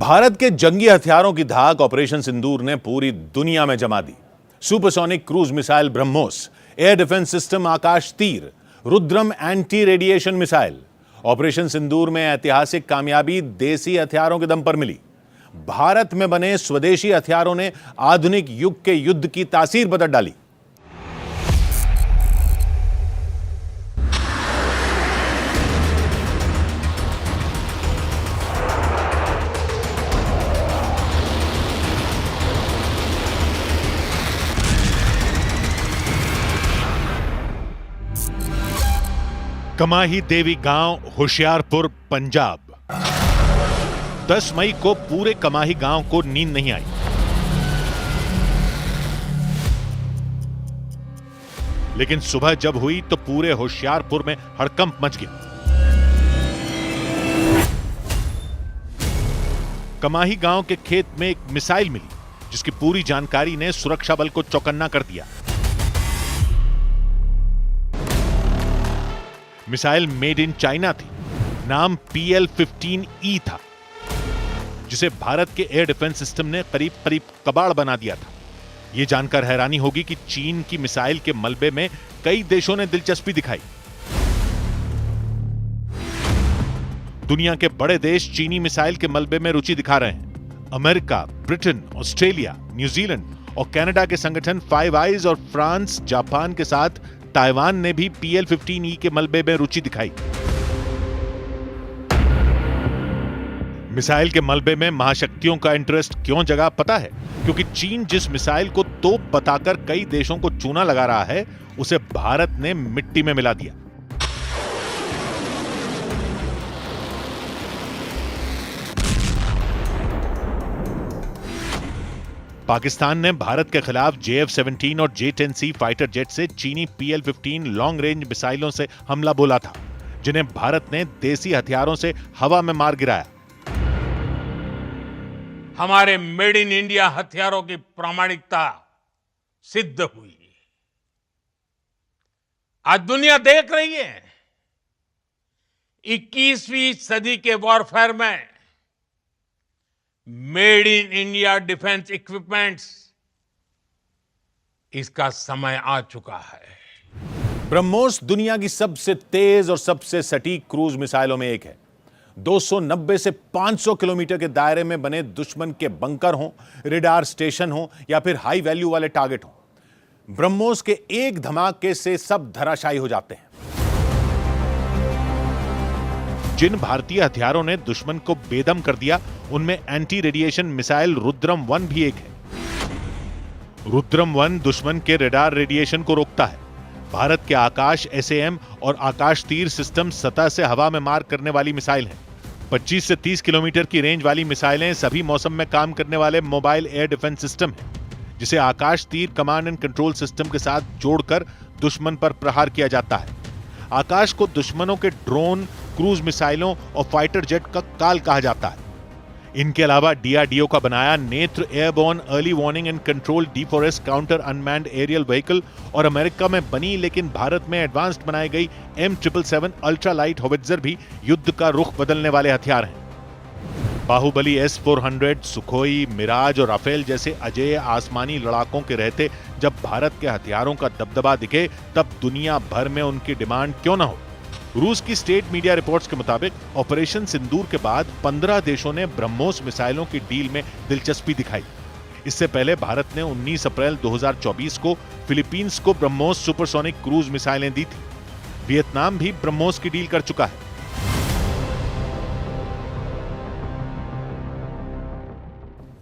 भारत के जंगी हथियारों की धाक ऑपरेशन सिंदूर ने पूरी दुनिया में जमा दी। Supersonic cruise missile BrahMos, air defence system Akashteer, Rudram anti radiation missile. Operation Sindoor में ऐतिहासिक कामयाबी देसी हथियारों के दम पर मिली। भारत में बने स्वदेशी हथियारों ने आधुनिक युग के युद्ध की तासीर बदल डाली। कमाही देवी गांव, होशियारपुर, पंजाब। 10 मई को पूरे कमाही गांव को नींद नहीं आई। लेकिन सुबह जब हुई तो पूरे होशियारपुर में हड़कंप मच गया। कमाही गांव के खेत में एक मिसाइल मिली जिसकी पूरी जानकारी ने सुरक्षा बल को चौकन्ना कर दिया। मिसाइल मेड इन चाइना थी। नाम PL-15E था, जिसे भारत के एयर डिफेंस सिस्टम ने करीब करीब कबाड़ बना दिया था। यह जानकर हैरानी होगी कि चीन की मिसाइल के मलबे में कई देशों ने दिलचस्पी दिखाई। दुनिया के बड़े देश चीनी मिसाइल के मलबे में रुचि दिखा रहे हैं। अमेरिका, ब्रिटेन, ऑस्ट्रेलिया, न्यूजीलैंड और कनाडा के संगठन फाइव आइज और फ्रांस, जापान के साथ ताइवान ने भी PL-15E के मलबे में रुचि दिखाई। मिसाइल के मलबे में महाशक्तियों का इंटरेस्ट क्यों जगा पता है? क्योंकि चीन जिस मिसाइल को तोप बताकर कई देशों को चूना लगा रहा है, उसे भारत ने मिट्टी में मिला दिया। पाकिस्तान ने भारत के खिलाफ JF-17 और J-10C फाइटर जेट से चीनी PL-15 लॉन्ग रेंज मिसाइलों से हमला बोला था, जिन्हें भारत ने देसी हथियारों से हवा में मार गिराया। हमारे मेड इन इंडिया हथियारों की प्रामाणिकता सिद्ध हुई। आज दुनिया देख रही है 21वीं सदी के वॉरफेयर में made in India defence equipments, इसका समय आ चुका है। ब्रह्मोस दुनिया की सबसे तेज और सबसे सटीक क्रूज मिसाइलों में एक है। 290 से 500 किलोमीटर के दायरे में बने दुश्मन के बंकर हों, रेडार स्टेशन हों या फिर हाई वैल्यू वाले टारगेट हों, ब्रह्मोस के एक धमाके से सब धराशायी हो जाते हैं। जिन भारतीय हथियारों ने दुश्मन को बेदम कर दिया, उनमें एंटी रेडिएशन मिसाइल रुद्रम 1 भी एक है। रुद्रम 1 दुश्मन के रेडार रेडिएशन को रोकता है। भारत के आकाश SAM और आकाश तीर सिस्टम सतह से हवा में मार करने वाली मिसाइल है। 25 से 30 किलोमीटर की रेंज वाली मिसाइलें सभी मौसम में काम करने वाले मोबाइल एयर डिफेंस सिस्टम है, जिसे आकाश तीर कमांड एंड कंट्रोल सिस्टम के साथ जोड़कर दुश्मन पर प्रहार किया जाता है। आकाश को दुश्मनों के ड्रोन, क्रूज मिसाइलों और फाइटर जेट का काल कहा जाता है। इनके अलावा DRDO का बनाया Netra airborne early warning and control डिफॉरेस्ट काउंटर अनमैन्ड एरियल व्हीकल और अमेरिका में बनी लेकिन भारत में एडवांस्ड बनाई गई M777 अल्ट्रा लाइट होवित्जर भी युद्ध का रुख बदलने वाले हथियार हैं। बाहुबली S-400, सुखोई, मिराज और राफेल जैसे अजेय आसमानी लड़ाकों के रहते जब भारत के हथियारों का दबदबा दिखे, तब दुनिया भर में उनकी डिमांड क्यों न हो। रूस की स्टेट मीडिया रिपोर्ट्स के मुताबिक ऑपरेशन सिंदूर के बाद 15 देशों ने ब्रह्मोस मिसाइलों की डील में दिलचस्पी दिखाई। इससे पहले भारत ने 19 अप्रैल 2024 को फिलीपींस को ब्रह्मोस सुपरसोनिक क्रूज मिसाइलें दी थी। वियतनाम भी ब्रह्मोस की डील कर चुका है।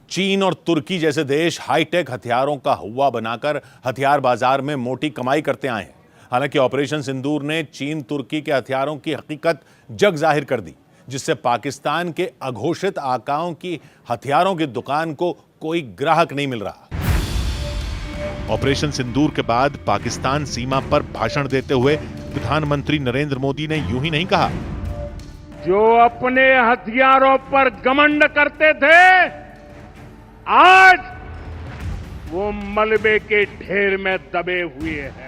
चीन और तुर्की जैसे देश हाईटेक हथियारों का हुआ बनाकर हथियार बाजार में मोटी कमाई करते आए हैं। हालांकि ऑपरेशन सिंदूर ने चीन तुर्की के हथियारों की हकीकत जग जाहिर कर दी, जिससे पाकिस्तान के अघोषित आकाओं की हथियारों की दुकान को कोई ग्राहक नहीं मिल रहा। ऑपरेशन सिंदूर के बाद पाकिस्तान सीमा पर भाषण देते हुए प्रधानमंत्री नरेंद्र मोदी ने यूं ही नहीं कहा, जो अपने हथियारों पर घमंड करते थे, आज वो मलबे के ढेर में दबे हुए हैं।